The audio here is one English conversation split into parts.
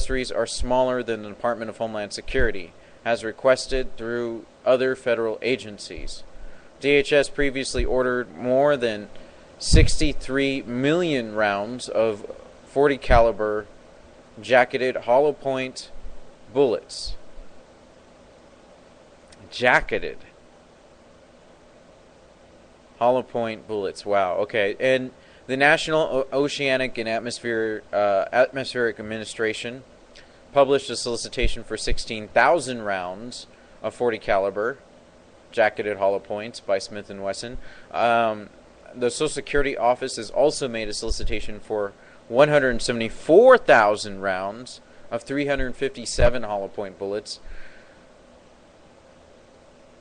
ministries are smaller than the Department of Homeland Security, as requested through other federal agencies. DHS previously ordered more than 63 million rounds of .40 caliber jacketed hollow point bullets. Jacketed hollow point bullets. Wow. Okay. And the National Oceanic and Atmospheric Administration published a solicitation for 16,000 rounds of .40 caliber jacketed hollow points by Smith & Wesson. The Social Security Office has also made a solicitation for 174,000 rounds of 357 hollow point bullets.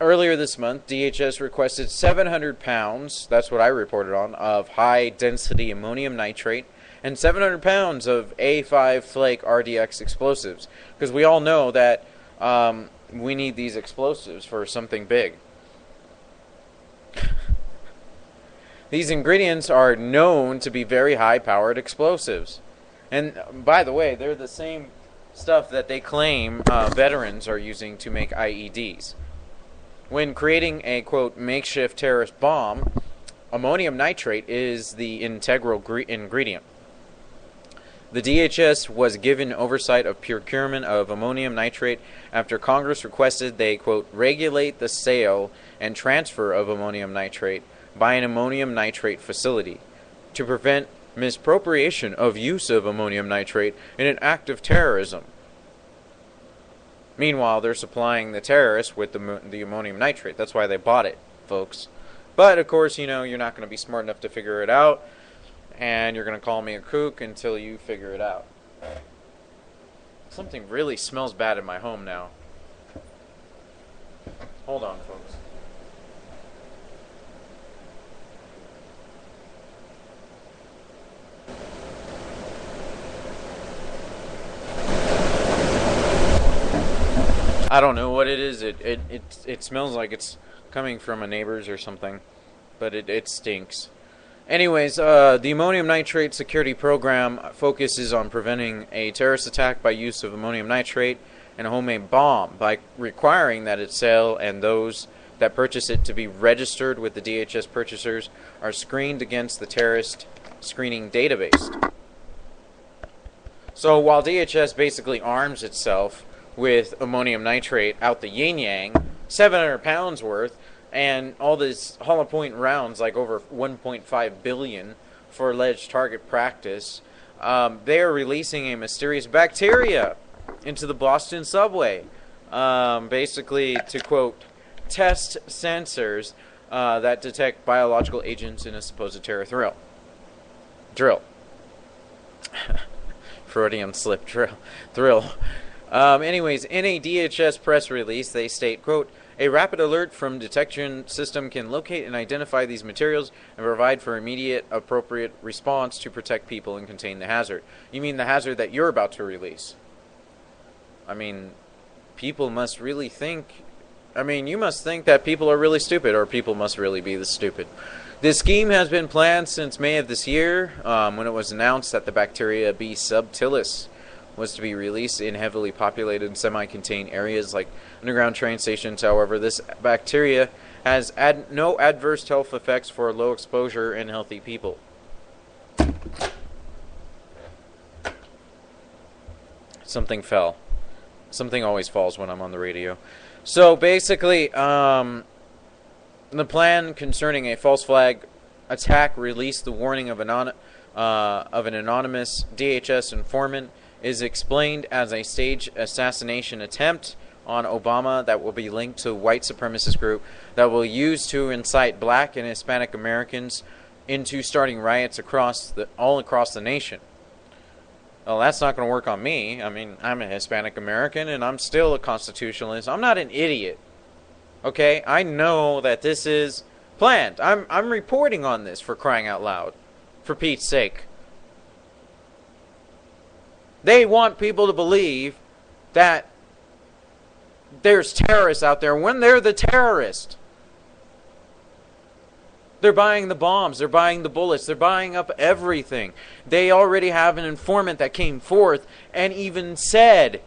Earlier this month, DHS requested 700 pounds, that's what I reported on, of high-density ammonium nitrate and 700 pounds of A5 flake RDX explosives. Because we all know that we need these explosives for something big. These ingredients are known to be very high-powered explosives. And by the way, they're the same stuff that they claim veterans are using to make IEDs. When creating a, quote, makeshift terrorist bomb, ammonium nitrate is the integral ingredient. The DHS was given oversight of procurement of ammonium nitrate after Congress requested they, quote, regulate the sale and transfer of ammonium nitrate by an ammonium nitrate facility to prevent misappropriation of use of ammonium nitrate in an act of terrorism. Meanwhile, they're supplying the terrorists with the ammonium nitrate. That's why they bought it, folks. But, of course, you know, you're not going to be smart enough to figure it out, and you're going to call me a kook until you figure it out. Something really smells bad in my home now. Hold on, folks. I don't know what it is. It smells like it's coming from a neighbor's or something, but it stinks. Anyways, the ammonium nitrate security program focuses on preventing a terrorist attack by use of ammonium nitrate and a homemade bomb by requiring that its sale and those that purchase it to be registered with the DHS purchasers are screened against the terrorist screening database. So while DHS basically arms itself with ammonium nitrate out the yin-yang, 700 pounds worth, and all these hollow point rounds, like over 1.5 billion for alleged target practice, they are releasing a mysterious bacteria into the Boston subway, basically to, quote, test sensors that detect biological agents in a supposed terror drill. Freudian slip thrill. Anyways, in a DHS press release, they state, quote, a rapid alert from detection system can locate and identify these materials and provide for immediate appropriate response to protect people and contain the hazard. You mean the hazard that you're about to release? I mean, people must really think, you must think that people are really stupid, or people must really be the stupid. This scheme has been planned since May of this year, when it was announced that the bacteria B. subtilis was to be released in heavily populated and semi-contained areas like underground train stations. However, this bacteria has no adverse health effects for low exposure in healthy people. Something fell. Something always falls when I'm on the radio. So basically, the plan concerning a false flag attack released the warning of an anonymous DHS informant is explained as a staged assassination attempt on Obama that will be linked to a white supremacist group that will use to incite black and Hispanic Americans into starting riots all across the nation. Well, that's not going to work on me. I mean, I'm a Hispanic American and I'm still a constitutionalist. I'm not an idiot. Okay? I know that this is planned. I'm reporting on this, for crying out loud. For Pete's sake. They want people to believe that there's terrorists out there when they're the terrorist. They're buying the bombs. They're buying the bullets. They're buying up everything. They already have an informant that came forth and even said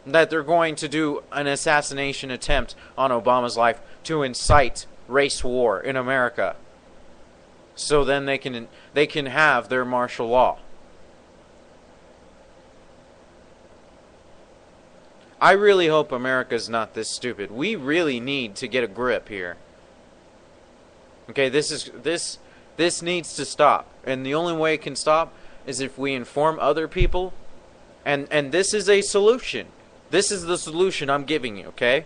that they're going to do an assassination attempt on Obama's life to incite race war in America. So then they can have their martial law. I really hope America's not this stupid. We really need to get a grip here. Okay, this needs to stop. And the only way it can stop is if we inform other people. And this is a solution. This is the solution I'm giving you, okay?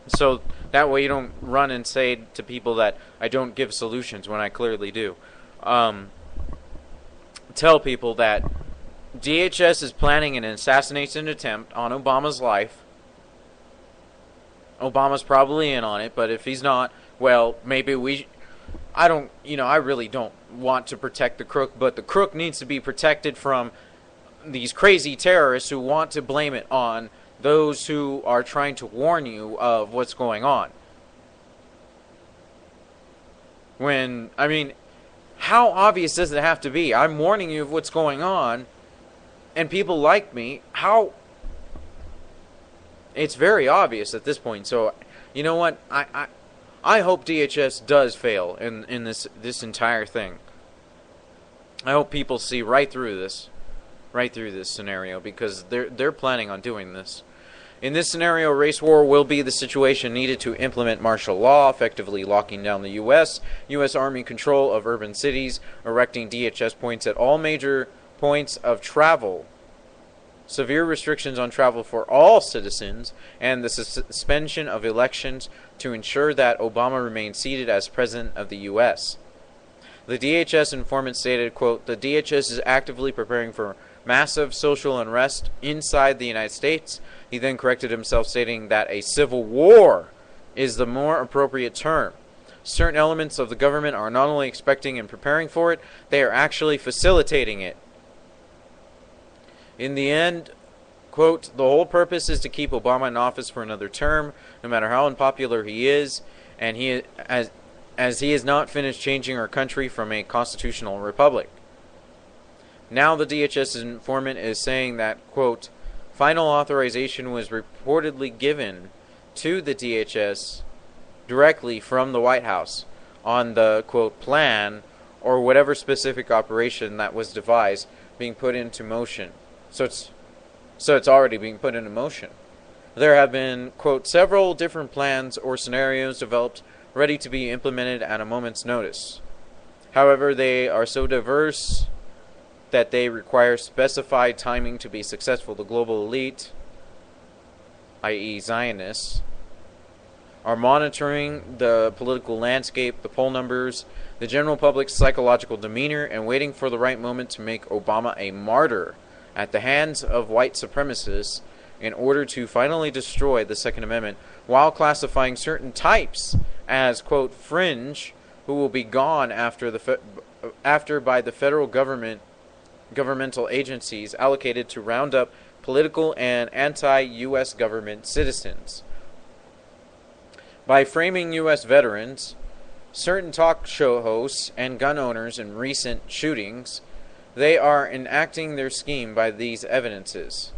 So that way you don't run and say to people that I don't give solutions when I clearly do. Tell people that DHS is planning an assassination attempt on Obama's life. Obama's probably in on it, but if he's not, well, maybe I really don't want to protect the crook, but the crook needs to be protected from these crazy terrorists who want to blame it on those who are trying to warn you of what's going on. How obvious does it have to be? I'm warning you of what's going on, and people like me. It's very obvious at this point. So, you know what? I hope DHS does fail in this entire thing. I hope people see right through this scenario, because they're planning on doing this. In this scenario, race war will be the situation needed to implement martial law, effectively locking down the U.S. Army control of urban cities, erecting DHS points at all major points of travel, severe restrictions on travel for all citizens, and the suspension of elections to ensure that Obama remains seated as president of the U.S. The DHS informant stated, quote, "The DHS is actively preparing for massive social unrest inside the United States." He then corrected himself, stating that a civil war is the more appropriate term. Certain elements of the government are not only expecting and preparing for it, they are actually facilitating it. In the end, quote, "The whole purpose is to keep Obama in office for another term, no matter how unpopular he is, and as he has not finished changing our country from a constitutional republic." Now the DHS informant is saying that, quote, "Final authorization was reportedly given to the DHS directly from the White House on the, quote, plan or whatever specific operation that was devised being put into motion." So it's already being put into motion. There have been, quote, "several different plans or scenarios developed ready to be implemented at a moment's notice. However, they are so diverse that they require specified timing to be successful. The global elite, i.e. Zionists, are monitoring the political landscape, the poll numbers, the general public's psychological demeanor, and waiting for the right moment to make Obama a martyr at the hands of white supremacists in order to finally destroy the Second Amendment, while classifying certain types as, quote, fringe, who will be gone after by the federal governmental agencies allocated to round up political and anti-U.S. government citizens. By framing U.S. veterans, certain talk show hosts, and gun owners in recent shootings, they are enacting their scheme by these evidences.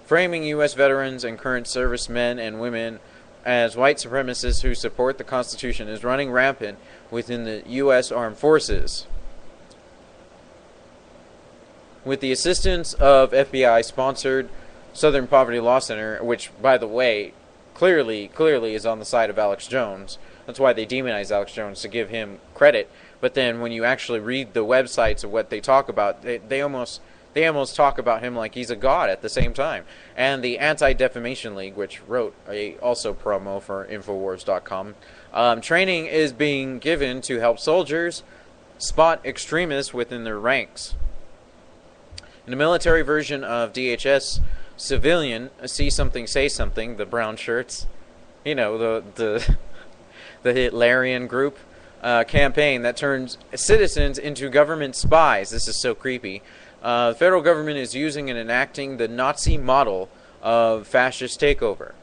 Framing U.S. veterans and current servicemen and women as white supremacists who support the Constitution is running rampant within the U.S. Armed Forces. With the assistance of FBI-sponsored Southern Poverty Law Center, which, by the way, clearly is on the side of Alex Jones. That's why they demonize Alex Jones, to give him credit. But then when you actually read the websites of what they talk about, they almost talk about him like he's a god at the same time. And the Anti-Defamation League, which wrote also promo for Infowars.com, training is being given to help soldiers spot extremists within their ranks. In the military version of DHS Civilian, See Something, Say Something, the brown shirts, you know, the Hitlerian group, campaign that turns citizens into government spies. This is so creepy. The federal government is using and enacting the Nazi model of fascist takeover.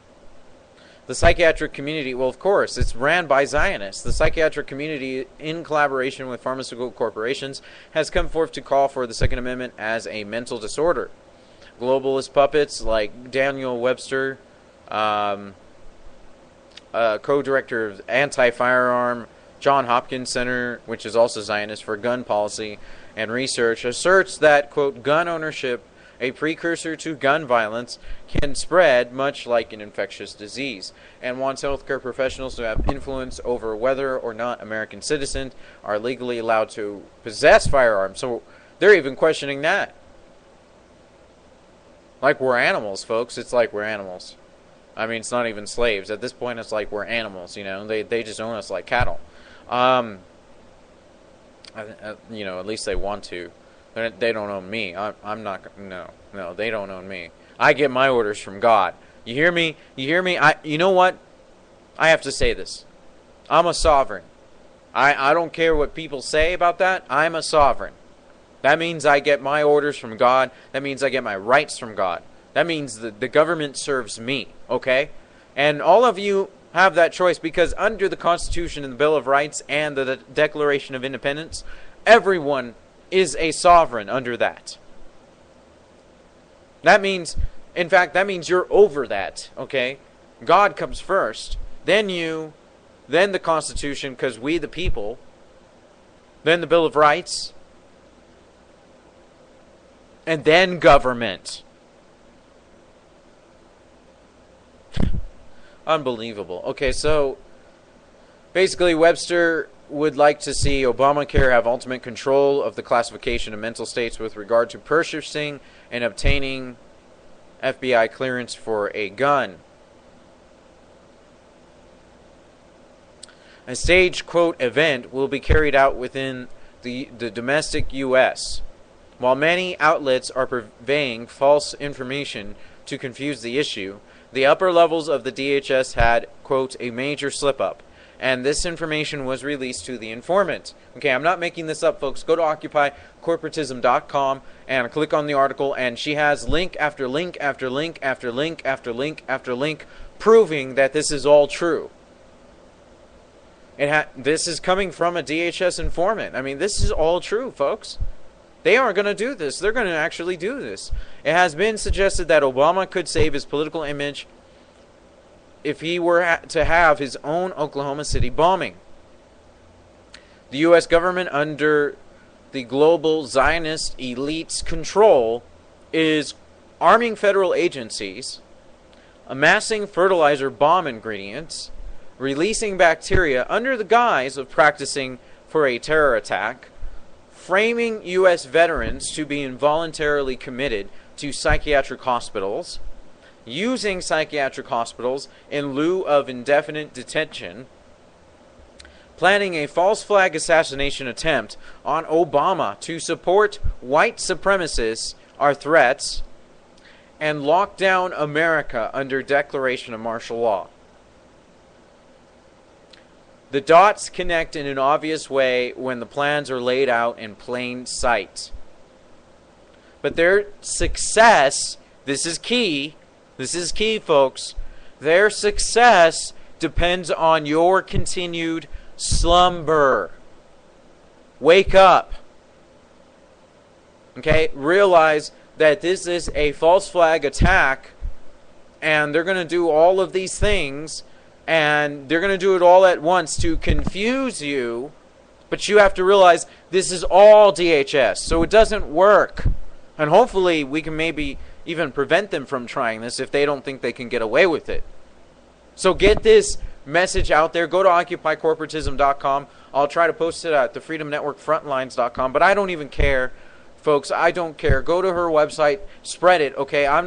The psychiatric community, well, of course, it's ran by Zionists. The psychiatric community, in collaboration with pharmaceutical corporations, has come forth to call for the Second Amendment as a mental disorder. Globalist puppets like Daniel Webster, co-director of Anti-Firearm, John Hopkins Center, which is also Zionist for gun policy and research, asserts that, quote, gun ownership, a precursor to gun violence, can spread much like an infectious disease, and wants healthcare professionals to have influence over whether or not American citizens are legally allowed to possess firearms. So they're even questioning that. Like we're animals, folks. It's like we're animals. I mean, it's not even slaves. At this point, it's like we're animals, you know. They just own us like cattle. You know, at least they want to. They don't own me. I'm not. No, they don't own me. I get my orders from God. You hear me? You hear me? You know what? I have to say this. I'm a sovereign. I don't care what people say about that. I'm a sovereign. That means I get my orders from God. That means I get my rights from God. That means the government serves me, okay? And all of you have that choice because under the Constitution and the Bill of Rights and the Declaration of Independence, everyone is a sovereign under that. That means, in fact, that means you're over that, okay? God comes first, then you, then the Constitution, because we the people, then the Bill of Rights, and then government. Unbelievable. Okay, so basically Webster would like to see Obamacare have ultimate control of the classification of mental states with regard to purchasing and obtaining FBI clearance for a gun. A staged, quote, event will be carried out within the domestic U.S. While many outlets are purveying false information to confuse the issue, the upper levels of the DHS had, quote, a major slip-up, and this information was released to the informant. Okay, I'm not making this up, folks. Go to OccupyCorporatism.com and click on the article, and she has link after link after link after link after link after link proving that this is all true. This is coming from a DHS informant. I mean, this is all true, folks. They aren't going to do this. They're going to actually do this. It has been suggested that Obama could save his political image if he were to have his own Oklahoma City bombing. The U.S. government, under the global Zionist elite's control, is arming federal agencies, amassing fertilizer bomb ingredients, releasing bacteria under the guise of practicing for a terror attack, framing U.S. veterans to be involuntarily committed to psychiatric hospitals, using psychiatric hospitals in lieu of indefinite detention, planning a false flag assassination attempt on Obama to support white supremacists are threats, and lock down America under declaration of martial law. The dots connect in an obvious way when the plans are laid out in plain sight. But their success, this is key, folks, their success depends on your continued slumber. Wake up. Okay? Realize that this is a false flag attack, and they're going to do all of these things, and they're going to do it all at once to confuse you, but you have to realize this is all DHS, so it doesn't work. And hopefully we can maybe even prevent them from trying this if they don't think they can get away with it. So get this message out there. Go to OccupyCorporatism.com. I'll try to post it at the FreedomNetworkFrontlines.com, but I don't even care, folks. I don't care. Go to her website. Spread it, okay? I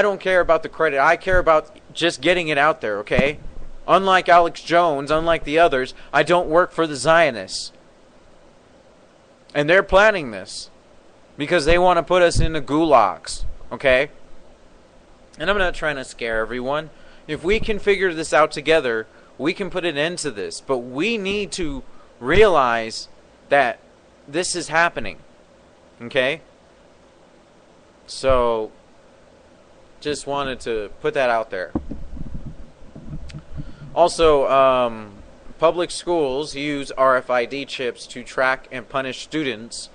don't care about the credit. I care about just getting it out there, okay? Unlike Alex Jones, unlike the others, I don't work for the Zionists. And they're planning this because they want to put us in the gulags, okay? And I'm not trying to scare everyone. If we can figure this out together, we can put an end to this. But we need to realize that this is happening, okay? So just wanted to put that out there. Also, public schools use RFID chips to track and punish students